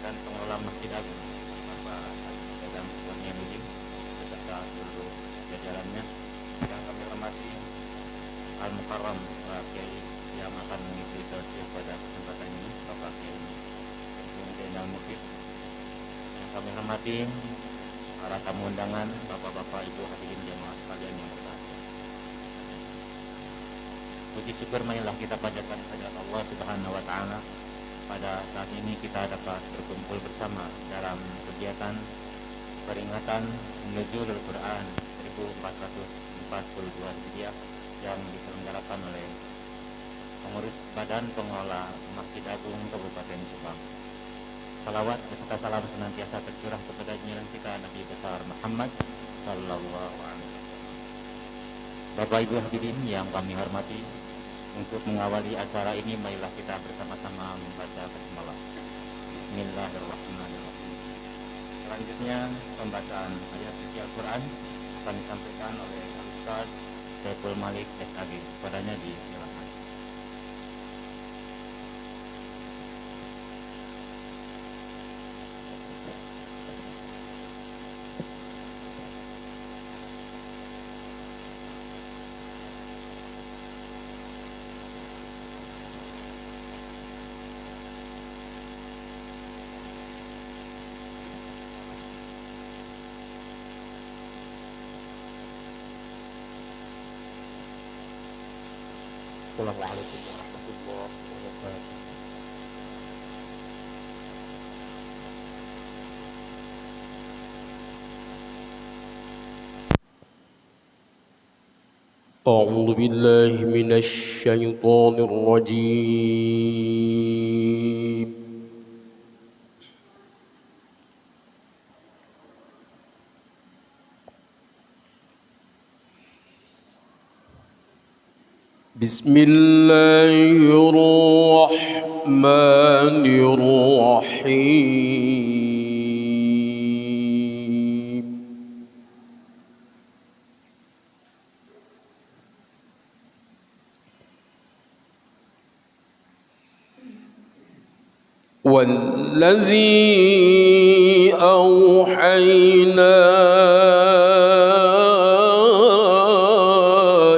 Badan Pengelola Masjid Agung Bapak Dadang Kurniaudin beserta seluruh jajarannya yang kami hormati Al Mukarram Kiai yang akan mengisi tausiah pada kesempatan ini Bapak Kiai Agung Zainal Mufid. Yang kami hormati para tamu undangan, bapak-bapak, ibu hadirin jamaah sekalian yang berbahagia. Puji syukur marilah kita panjatkan kehadirat Allah Subhanahu wa taala. Pada saat ini kita dapat berkumpul bersama dalam kegiatan peringatan Nuzulul Quran 1442 Hijriah yang diselenggarakan oleh pengurus Badan Pengelola Masjid Agung Kabupaten Subang. Salawat beserta salam senantiasa tercurah kepada junjungan kita Nabi besar Muhammad sallallahu alaihi wasallam. Bapak Ibu hadirin yang kami hormati, untuk mengawali acara ini marilah kita bersama-sama membaca basmalah. Bismillahirrahmanirrahim. Selanjutnya pembacaan ayat suci Al-Qur'an akan disampaikan oleh Ustaz Saiful Malik SAG. Kepadanya disilakan. Assalamualaikum warahmatullahi wabarakatuh. أعوذ بالله من الشيطان الرجيم. بسم الله الرحمن الرحيم. والذي أوحينا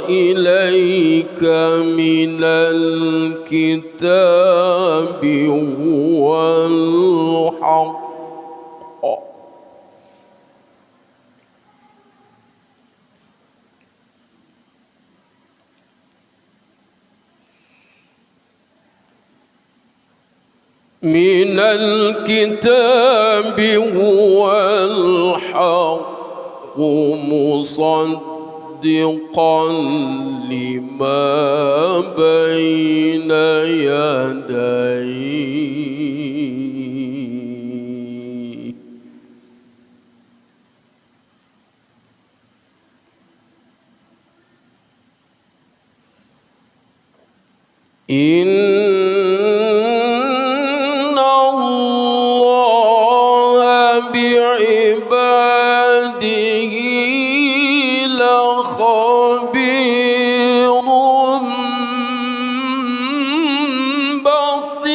إليك من الكتاب هو الحق من الكتاب هو الحق مصدقا لما بين يديه إن الله بعباده لخبير بصير.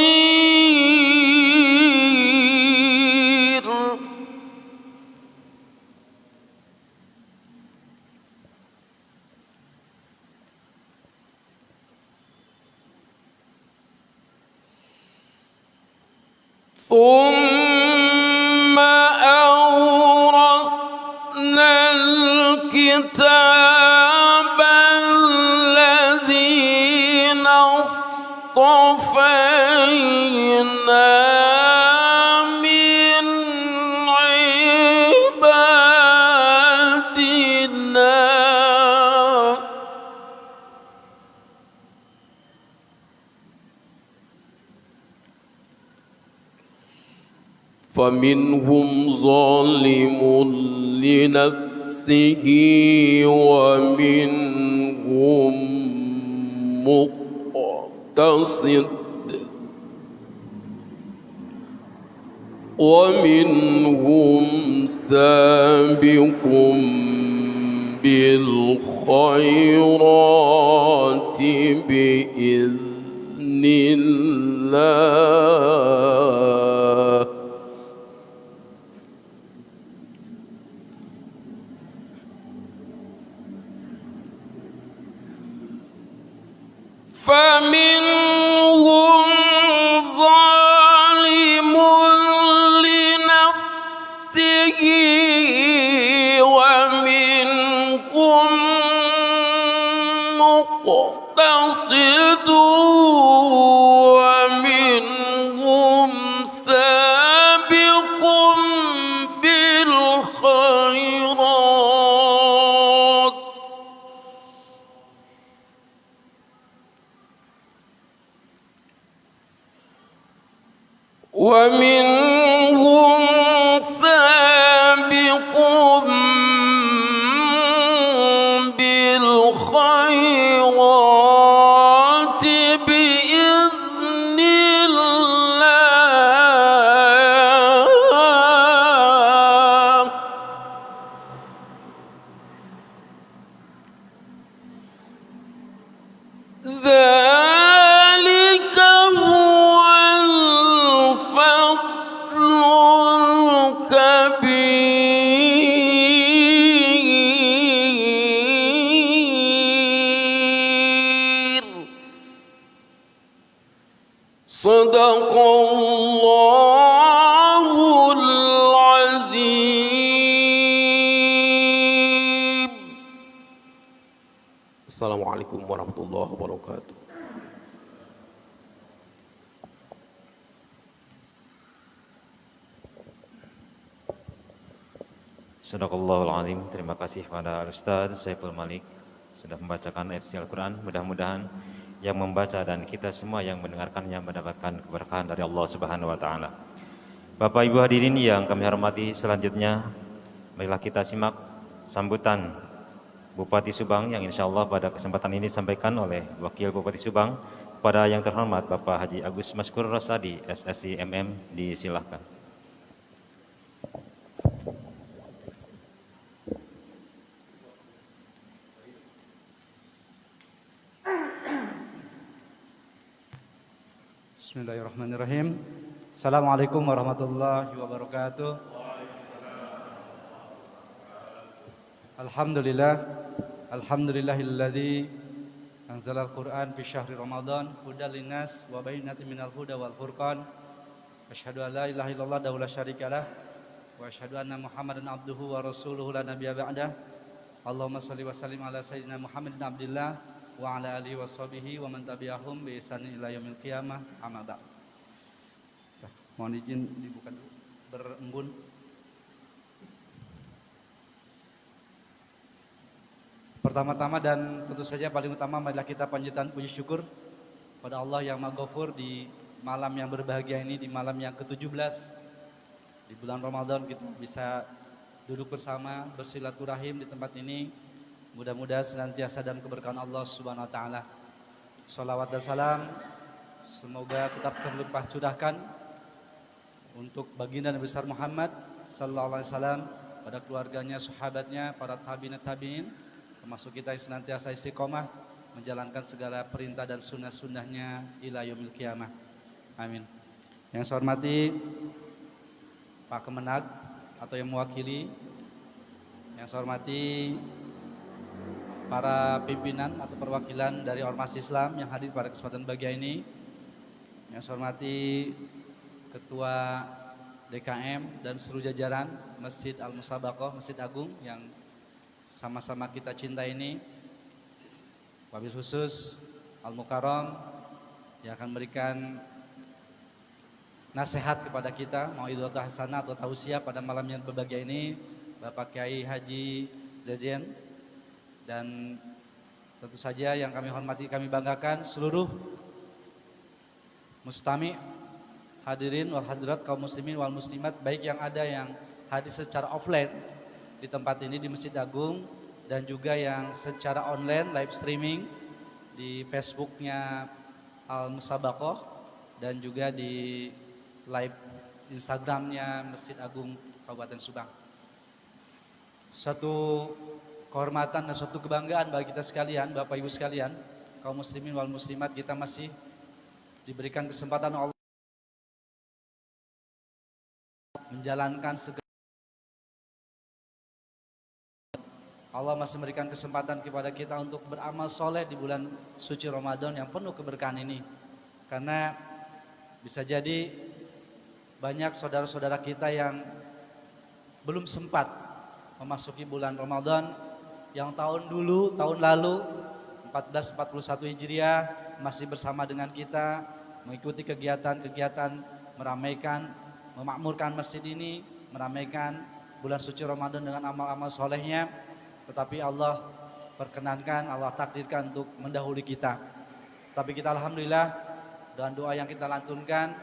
ثم أورثنا الكتاب الذين اصطفينا من عبادنا فمنهم ظالم لنفسه ومنهم مقتصد ومنهم سابق بالخيرات بإذن الله فمنهم ظالم لنفسه ومنهم مقتصد ومنهم سابق بالخيرات ومنهم سابق بالخيرات بإذن الله ذلك هو الفضل الكبير صدق الله العظيم. Assalamualaikum warahmatullahi wabarakatuh. Sadaqallahul Azim. Terima kasih kepada Ustaz Saiful Malik sudah membacakan ayat suci Al-Quran. Mudah-mudahan yang membaca dan kita semua yang mendengarkannya mendapatkan keberkahan dari Allah Subhanahu wa taala. Bapak Ibu hadirin yang kami hormati, selanjutnya marilah kita simak sambutan Bupati Subang yang insya Allah pada kesempatan ini disampaikan oleh Wakil Bupati Subang kepada yang terhormat Bapak Haji Agus Maskur Rosadi, SSI MM, disilahkan. Bismillahirrahmanirrahim. Assalamualaikum warahmatullahi wabarakatuh. Alhamdulillahilladzi anzalal Qur'an fi syahri Ramadan hudal linnas wa bayyinatin minal huda wal furqan. Asyhadu an la ilaha illallah wa la syarikalah wa asyhadu anna Muhammadan abduhu wa rasuluhu la nabiyya ba'dah. Allahumma shalli wa sallim ala sayyidina Muhammadin abdillah wa ala alihi wa sahbihi wa man tabi'ahum bi ihsanin ila yaumil qiyamah, amma ba'd. Mohon izin dibuka dulu berembun. Pertama-tama dan tentu saja paling utama marilah kita panjatkan puji syukur pada Allah yang Maha Ghafur di malam yang berbahagia ini, di malam yang ke-17 di bulan Ramadan kita bisa duduk bersama bersilaturahim di tempat ini. Mudah-mudahan senantiasa dalam keberkahan Allah Subhanahu wa taala. Shalawat dan salam semoga tetap terlimpah curahkan untuk baginda Nabi besar Muhammad sallallahu alaihi wasallam, pada keluarganya, sahabatnya, para tabi'in, termasuk kita yang senantiasa istiqomah menjalankan segala perintah dan sunnah-sunnahnya ila yaumil qiyamah. Amin. Yang saya hormati Pak Kemenag atau yang mewakili, yang saya hormati para pimpinan atau perwakilan dari Ormas Islam yang hadir pada kesempatan bahagia ini, yang saya hormati Ketua DKM dan seluruh jajaran Masjid Al-Musabaqah, Masjid Agung yang sama-sama kita cinta ini, wabil khusus Al-Mukarram yang akan memberikan nasihat kepada kita, mau'idhatul hasanah atau tausiah pada malam yang berbahagia ini, Bapak Kiai Haji Zajen. Dan tentu saja yang kami hormati, kami banggakan seluruh mustami, hadirin wal hadirat, kaum muslimin wal muslimat, baik yang ada yang hadir secara offline di tempat ini di Masjid Agung, dan juga yang secara online live streaming di Facebooknya Al-Musabaqah dan juga di live Instagramnya Masjid Agung Kabupaten Subang. Satu kehormatan dan suatu kebanggaan bagi kita sekalian, Bapak Ibu sekalian, kaum muslimin wal muslimat, kita masih diberikan kesempatan Allah menjalankan segala Allah masih memberikan kesempatan kepada kita untuk beramal soleh di bulan suci Ramadan yang penuh keberkahan ini. Karena bisa jadi banyak saudara-saudara kita yang belum sempat memasuki bulan Ramadan, yang tahun lalu 1441 Hijriah masih bersama dengan kita, mengikuti kegiatan-kegiatan meramaikan, memakmurkan masjid ini, meramaikan bulan suci Ramadan dengan amal-amal solehnya. Tetapi Allah perkenankan, Allah takdirkan untuk mendahului kita. Tapi kita alhamdulillah dengan doa yang kita lantunkan,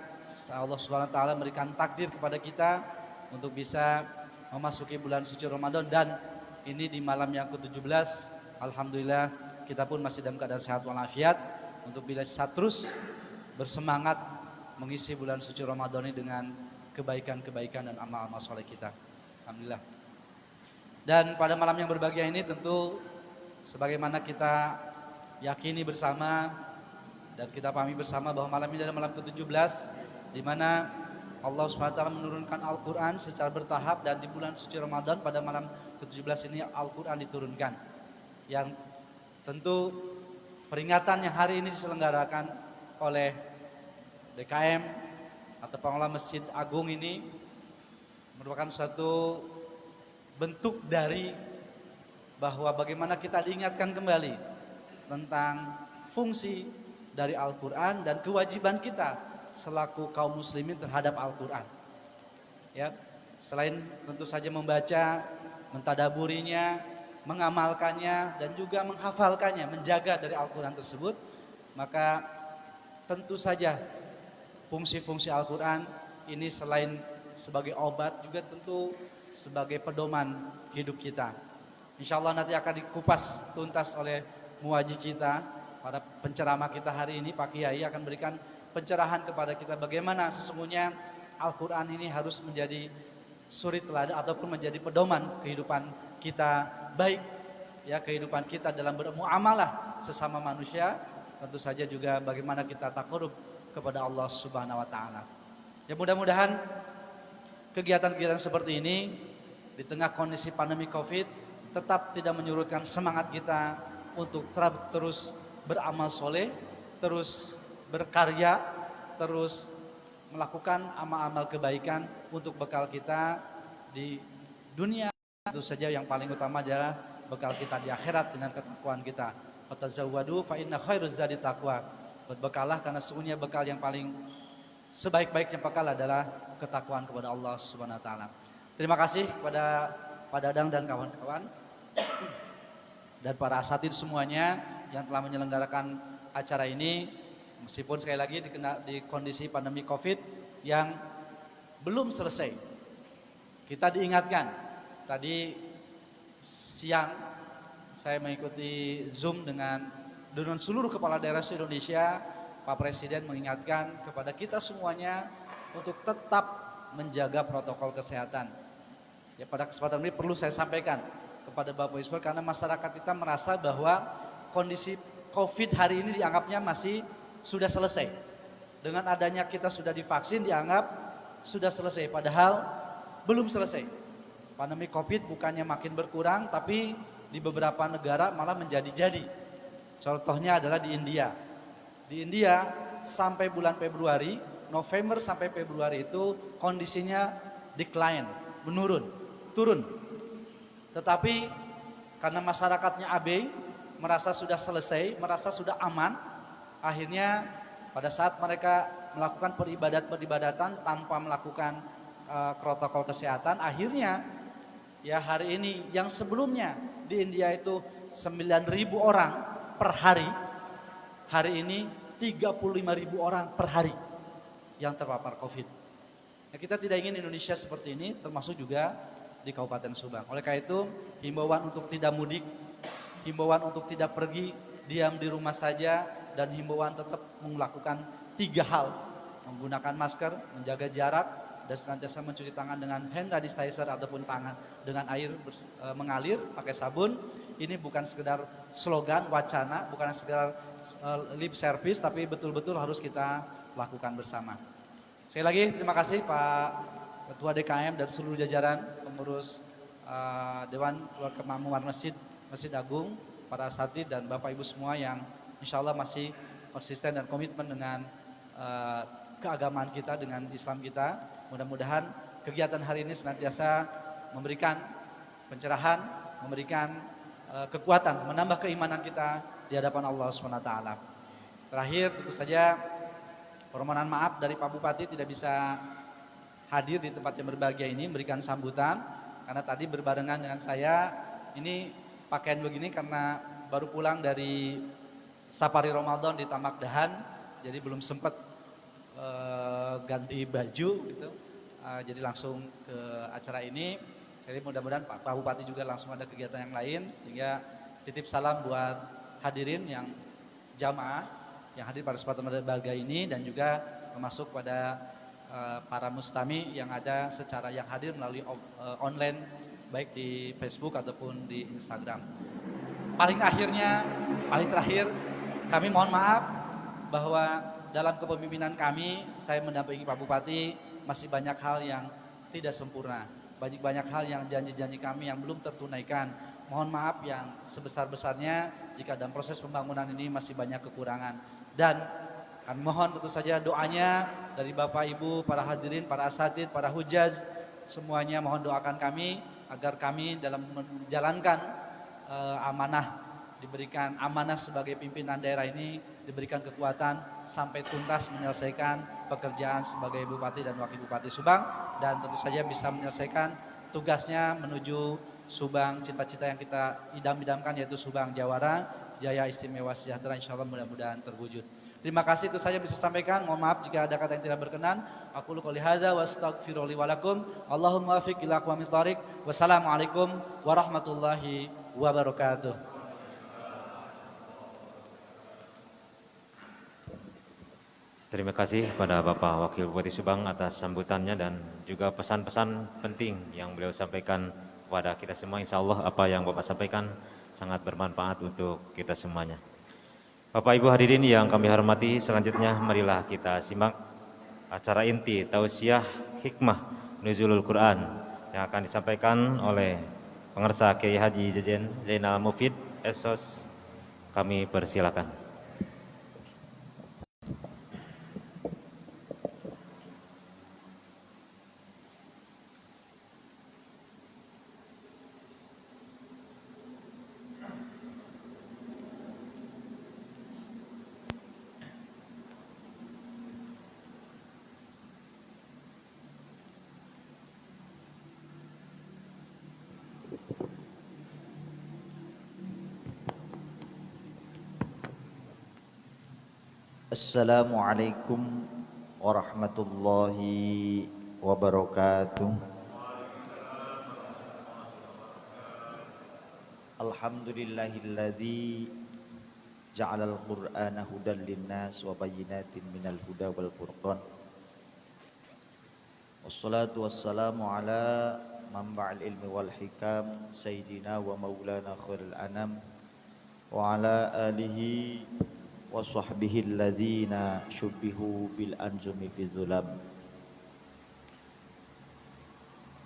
Allah Subhanahu wa taala memberikan takdir kepada kita untuk bisa memasuki bulan suci Ramadan, dan ini di malam yang ke-17 alhamdulillah kita pun masih dalam keadaan sehat walafiat untuk bisa terus bersemangat mengisi bulan suci Ramadan ini dengan kebaikan-kebaikan dan amal-amal soleh kita. Alhamdulillah. Dan pada malam yang berbahagia ini tentu sebagaimana kita yakini bersama dan kita pahami bersama bahwa malam ini adalah malam ke-17 di mana Allah SWT menurunkan Al-Quran secara bertahap, dan di bulan suci Ramadan pada malam ke-17 ini Al-Quran diturunkan. Yang tentu peringatan yang hari ini diselenggarakan oleh DKM atau pengelola Masjid Agung ini merupakan suatu bentuk dari bahwa bagaimana kita diingatkan kembali tentang fungsi dari Al-Quran dan kewajiban kita selaku kaum muslimin terhadap Al-Quran. Ya, selain tentu saja membaca, mentadaburinya, mengamalkannya, dan juga menghafalkannya, menjaga dari Al-Quran tersebut, maka tentu saja fungsi-fungsi Al-Quran ini selain sebagai obat juga tentu sebagai pedoman hidup kita. Insya Allah nanti akan dikupas tuntas oleh muwajih kita, para penceramah kita hari ini, Pak Kiai akan berikan pencerahan kepada kita bagaimana sesungguhnya Al-Quran ini harus menjadi suri teladan ataupun menjadi pedoman kehidupan kita, baik ya kehidupan kita dalam bermuamalah sesama manusia, tentu saja juga bagaimana kita taqarrub kepada Allah Subhanahu wa taala. Ya, mudah-mudahan kegiatan-kegiatan seperti ini di tengah kondisi pandemi Covid tetap tidak menyurutkan semangat kita untuk terus beramal soleh, terus berkarya, terus melakukan amal-amal kebaikan untuk bekal kita di dunia. Tentu saja yang paling utama adalah bekal kita di akhirat dengan ketakwaan kita. Fatazawwadu fa inna khairuz zadi taqwa. Berbekalah karena sesungguhnya bekal yang paling sebaik-baiknya bekal adalah ketakwaan kepada Allah Subhanahu wa taala. Terima kasih kepada Pak Dadang dan kawan-kawan dan para asatidz semuanya yang telah menyelenggarakan acara ini, meskipun sekali lagi di kondisi pandemi Covid yang belum selesai. Kita diingatkan, tadi siang saya mengikuti Zoom dengan seluruh kepala daerah se-Indonesia. Pak Presiden mengingatkan kepada kita semuanya untuk tetap menjaga protokol kesehatan. Ya, pada kesempatan ini perlu saya sampaikan kepada Bapak Ibu karena masyarakat kita merasa bahwa kondisi Covid hari ini dianggapnya masih sudah selesai. Dengan adanya kita sudah divaksin dianggap sudah selesai, padahal belum selesai. Pandemi Covid bukannya makin berkurang, tapi di beberapa negara malah menjadi-jadi. Contohnya adalah di India. Di India sampai bulan Februari, November sampai Februari itu kondisinya decline, turun. Tetapi karena masyarakatnya abai, merasa sudah selesai, merasa sudah aman, akhirnya pada saat mereka melakukan peribadatan tanpa melakukan protokol kesehatan, akhirnya ya hari ini yang sebelumnya di India itu 9.000 orang per hari, hari ini 35.000 orang per hari yang terpapar Covid. Ya, kita tidak ingin Indonesia seperti ini, termasuk juga di Kabupaten Subang. Oleh karena itu, himbauan untuk tidak mudik, himbauan untuk tidak pergi, diam di rumah saja, dan himbauan tetap melakukan 3 hal. Menggunakan masker, menjaga jarak, dan senantiasa mencuci tangan dengan hand sanitizer ataupun tangan dengan air mengalir pakai sabun. Ini bukan sekedar slogan, wacana, bukan sekedar lip service, tapi betul-betul harus kita lakukan bersama. Sekali lagi terima kasih Pak Ketua DKM dan seluruh jajaran pengurus Dewan Keluarga Makmum Masjid Agung, para asatidz dan Bapak Ibu semua yang insya Allah masih konsisten dan komitmen dengan keagamaan kita, dengan Islam kita. Mudah-mudahan kegiatan hari ini senantiasa memberikan pencerahan, memberikan kekuatan, menambah keimanan kita di hadapan Allah SWT. Terakhir tentu saja permohonan maaf dari Pak Bupati tidak bisa hadir di tempat yang berbahagia ini, memberikan sambutan karena tadi berbarengan dengan saya ini pakaian begini karena baru pulang dari safari Ramadan di Tamak Dahan, jadi belum sempat ganti baju gitu. Jadi langsung ke acara ini. Jadi mudah-mudahan Pak Bupati juga langsung ada kegiatan yang lain, sehingga titip salam buat hadirin yang jamaah yang hadir pada kesempatan berbahagia ini, dan juga termasuk pada para mustami yang ada secara yang hadir melalui online baik di Facebook ataupun di Instagram. Paling terakhir kami mohon maaf bahwa dalam kepemimpinan kami, saya mendampingi Pak Bupati, masih banyak hal yang tidak sempurna, banyak hal yang janji-janji kami yang belum tertunaikan. Mohon maaf yang sebesar-besarnya jika dalam proses pembangunan ini masih banyak kekurangan. Dan kami mohon tentu saja doanya dari Bapak Ibu, para hadirin, para asatidz, para hujaz, semuanya mohon doakan kami agar kami dalam menjalankan amanah, diberikan amanah sebagai pimpinan daerah ini, diberikan kekuatan sampai tuntas menyelesaikan pekerjaan sebagai Bupati dan Wakil Bupati Subang, dan tentu saja bisa menyelesaikan tugasnya menuju Subang, cita-cita yang kita idam-idamkan, yaitu Subang Jawara, Jaya Istimewa Sejahtera, insya Allah mudah-mudahan terwujud. Terima kasih, itu saja bisa sampaikan. Mohon maaf jika ada kata yang tidak berkenan. Aku qouli hadza wa astaghfiru li wa lakum. Allahumma afiq ila aqwamit thariq. Wassalamualaikum warahmatullahi wabarakatuh. Terima kasih kepada Bapak Wakil Bupati Subang atas sambutannya dan juga pesan-pesan penting yang beliau sampaikan kepada kita semua. Insya Allah apa yang Bapak sampaikan sangat bermanfaat untuk kita semuanya. Bapak Ibu hadirin yang kami hormati, selanjutnya marilah kita simak acara inti tausiah hikmah nuzulul Quran yang akan disampaikan oleh pengersa Kiai Haji Jajen Zainal Mufid Esos. Kami persilakan. Assalamualaikum warahmatullahi wabarakatuh. Alhamdulillahilladzi ja'alal qur'ana hudan linnas wa bayyinatin minal huda wal furqan. Wassalatu wassalamu ala manba'il ilmi wal hikam sayyidina wa maulana khairil anam wa ala alihi wa sahbihi alladhina syubbihu bil anjumi fi zulam.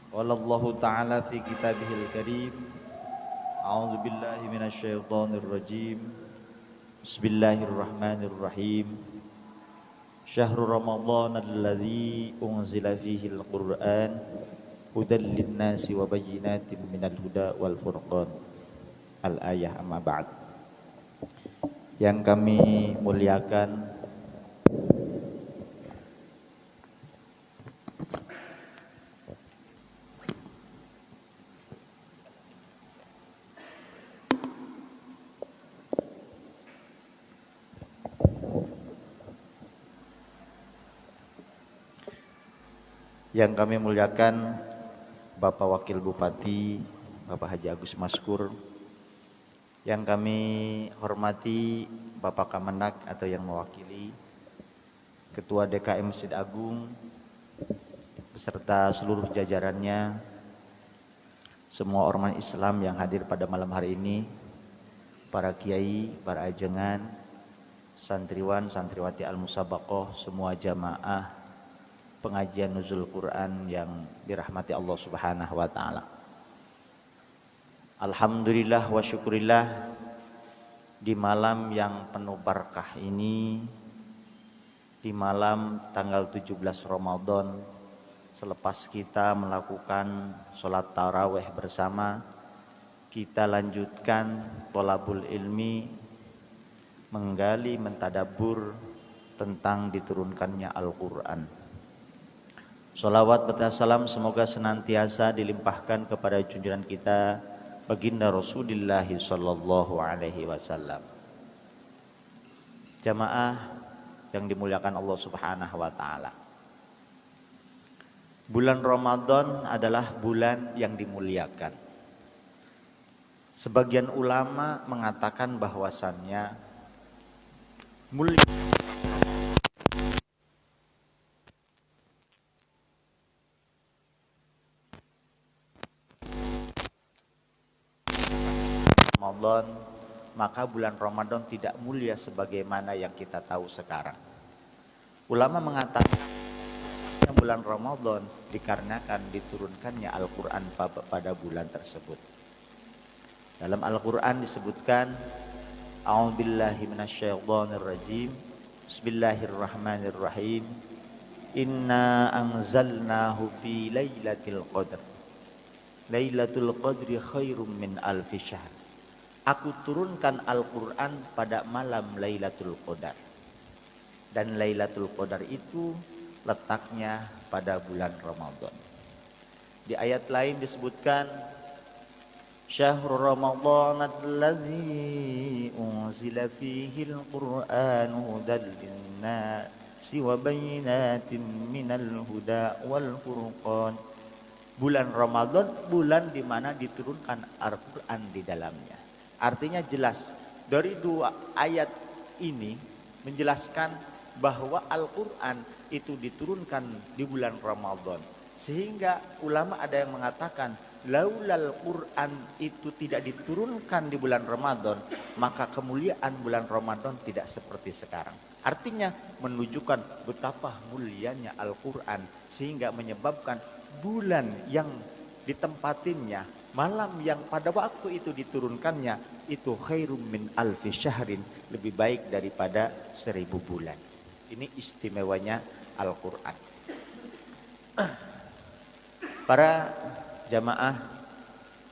Wallahu ta'ala fi kitabihil karim. A'udzu billahi minasy syaithanir rajim. Bismillahirrahmanirrahim. Syahrul Ramadan alladzi unzila fihi al-Qur'an hudan lin-nasi wa bayyinatin minal huda wal furqan. Al-ayah amma ba'd. Yang kami muliakan Bapak Wakil Bupati, Bapak Haji Agus Maskur, yang kami hormati Bapak Kamenak atau yang mewakili Ketua DKM Masjid Agung beserta seluruh jajarannya, semua ormas Islam yang hadir pada malam hari ini, para kiai, para ajengan, santriwan, santriwati al-musabaqoh, semua jamaah pengajian nuzul Quran yang dirahmati Allah Subhanahu wa taala. Alhamdulillah wa syukurillah, di malam yang penuh barakah ini, di malam tanggal 17 Ramadan, selepas kita melakukan sholat tarawih bersama, kita lanjutkan tholabul ilmi, menggali, mentadabbur tentang diturunkannya Al-Quran. Sholawat serta salam semoga senantiasa dilimpahkan kepada junjungan kita baginda Rasulullah sallallahu alaihi wasallam. Jamaah yang dimuliakan Allah Subhanahu wa taala. Bulan Ramadan adalah bulan yang dimuliakan. Sebagian ulama mengatakan bahwasannya mulia Ramadan, maka bulan Ramadan tidak mulia sebagaimana yang kita tahu sekarang. Ulama mengatakan bulan Ramadan dikarenakan diturunkannya Al-Quran pada bulan tersebut. Dalam Al-Quran disebutkan, A'udzubillahi minasyaitonirrajim, Bismillahirrahmanirrahim, Inna anzalnahu fi lailatul qadr. Lailatul qadri khairum min alfi syahr. Aku turunkan Al-Quran pada malam Lailatul Qadar. Dan Lailatul Qadar itu letaknya pada bulan Ramadan. Di ayat lain disebutkan, Syahrul Ramadan alladzi unzila fihi al-Qur'an hudan lin-nasi wa bayyinatin minal huda wal furqan. Bulan Ramadan, bulan di mana diturunkan Al-Quran di dalamnya. Artinya jelas, dari dua ayat ini menjelaskan bahwa Al-Quran itu diturunkan di bulan Ramadan. Sehingga ulama ada yang mengatakan, laulal Quran itu tidak diturunkan di bulan Ramadan, maka kemuliaan bulan Ramadan tidak seperti sekarang. Artinya menunjukkan betapa mulianya Al-Quran, sehingga menyebabkan bulan yang ditempatinya, malam yang pada waktu itu diturunkannya, itu khairum min alfi syahrin, lebih baik daripada 1000 bulan. Ini istimewanya Al-Quran. Para jamaah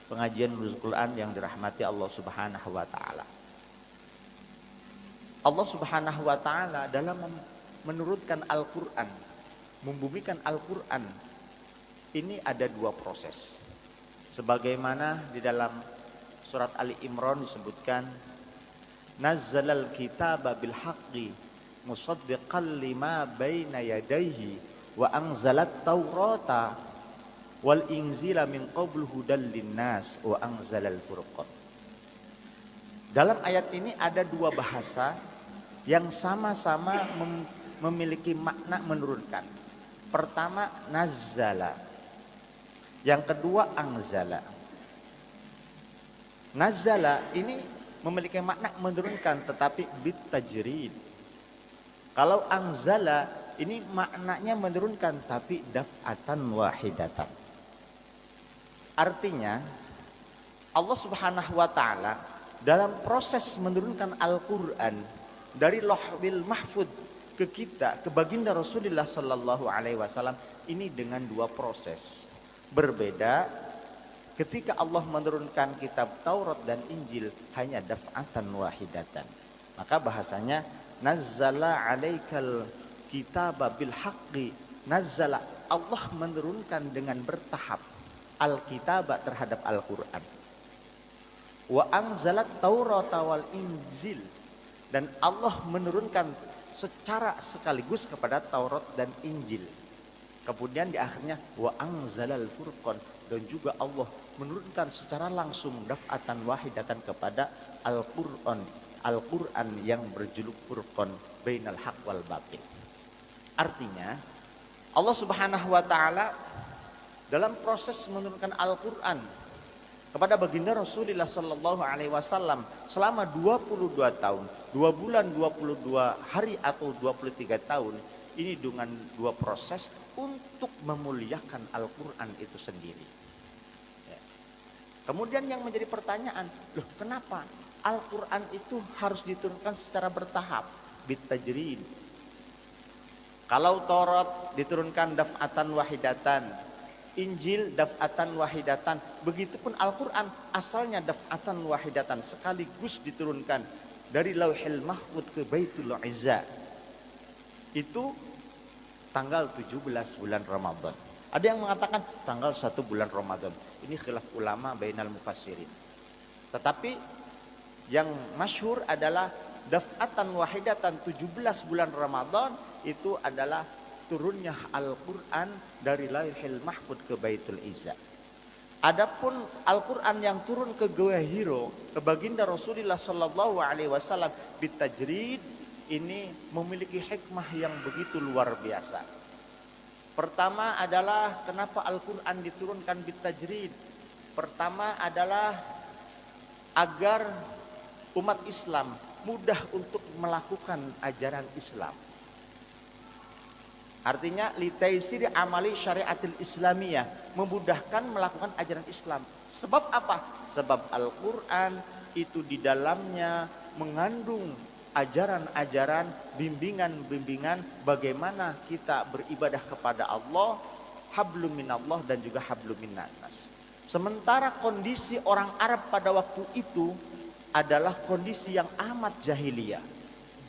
pengajian Nurul Quran yang dirahmati Allah Subhanahu wa taala. Allah Subhanahu wa taala dalam menurunkan Al-Quran, membumikan Al-Quran, ini ada dua proses. Sebagaimana di dalam surat Ali Imran disebutkan, Nazzalal kitaba bil haqqi musaddiqan lima baina yadayhi wa anzalat taurata wal inzila min qablu hudal linnas wa anzalal furqan. Dalam ayat ini ada dua bahasa yang sama-sama memiliki makna menurunkan. Pertama nazzala, yang kedua anzala. Nazzala ini memiliki makna menurunkan tetapi bitajrid. Kalau anzala ini maknanya menurunkan tapi daf'atan wahidatan. Artinya Allah Subhanahu wa taala dalam proses menurunkan Al-Qur'an dari Lauhul Mahfuz ke kita, ke baginda Rasulullah sallallahu alaihi wasallam, ini dengan dua proses. Berbeda ketika Allah menurunkan kitab Taurat dan Injil hanya daf'atan wahidatan. Maka bahasanya nazzala alaikal kitaba bil haqqi. Nazzala, Allah menurunkan dengan bertahap al-kitaba terhadap Al-Quran. Wa anzalat Taurata wal Injil, dan Allah menurunkan secara sekaligus kepada Taurat dan Injil. Kemudian di akhirnya wa anzalal furqan, dan juga Allah menurunkan secara langsung daf'atan wahidatan kepada Al-Qur'an, Al-Qur'an yang berjuluk Furqan bainal haq wal batil. Artinya Allah Subhanahu wa taala dalam proses menurunkan Al-Qur'an kepada baginda Rasulullah sallallahu alaihi wasallam selama 22 tahun, 2 bulan 22 hari atau 23 tahun, ini dengan dua proses untuk memuliakan Al-Quran itu sendiri. Ya. Kemudian yang menjadi pertanyaan, loh kenapa Al-Quran itu harus diturunkan secara bertahap? Bitajrid. Kalau Taurat diturunkan daf'atan wahidatan, Injil daf'atan wahidatan, begitupun Al-Quran asalnya daf'atan wahidatan, sekaligus diturunkan dari Lauhil Mahfuz ke Baitul Izza. Itu tanggal 17 bulan Ramadan. Ada yang mengatakan tanggal 1 bulan Ramadan. Ini khilaf ulama bainal mufassirin. Tetapi yang masyhur adalah daf'atan wahidatan 17 bulan Ramadan itu adalah turunnya Al-Quran dari Lauhil Mahfuz ke Baitul Izza. Adapun Al-Quran yang turun ke Gua Hiro, ke baginda Rasulullah Sallallahu Alaihi Wasallam bitajrid, ini memiliki hikmah yang begitu luar biasa. Pertama adalah kenapa Al-Quran diturunkan bitajrid. Pertama adalah agar umat Islam mudah untuk melakukan ajaran Islam. Artinya litaisir amali syariatil islamiyah, memudahkan melakukan ajaran Islam. Sebab apa? Sebab Al-Quran itu di dalamnya mengandung ajaran-ajaran, bimbingan-bimbingan bagaimana kita beribadah kepada Allah, hablum minallah dan juga hablum minannas. Sementara kondisi orang Arab pada waktu itu adalah kondisi yang amat jahiliyah,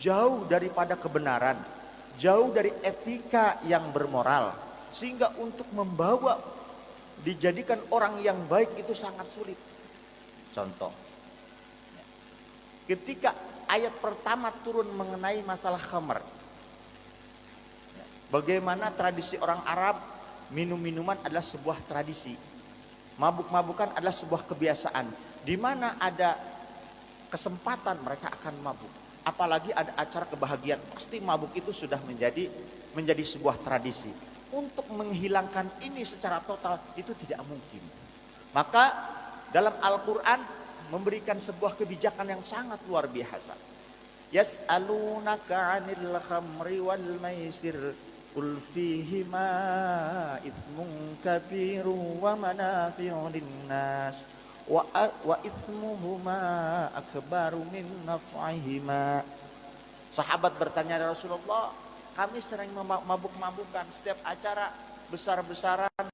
jauh daripada kebenaran, jauh dari etika yang bermoral, sehingga untuk membawa dijadikan orang yang baik itu sangat sulit. Contoh, ketika ayat pertama turun mengenai masalah khamr, bagaimana tradisi orang Arab, minum-minuman adalah sebuah tradisi, mabuk-mabukan adalah sebuah kebiasaan, di mana ada kesempatan mereka akan mabuk. Apalagi ada acara kebahagiaan, pasti mabuk itu sudah menjadi sebuah tradisi. Untuk menghilangkan ini secara total itu tidak mungkin. Maka dalam Al-Quran memberikan sebuah kebijakan yang sangat luar biasa. Yas'alunaka 'anil khamri wal maisir qul fihima itsmun kabiru wa manafi'u linnas wa itsmuhuma akbaru min naf'ihima. Sahabat bertanya ya Rasulullah, kami sering mabuk-mabukan setiap acara besar-besaran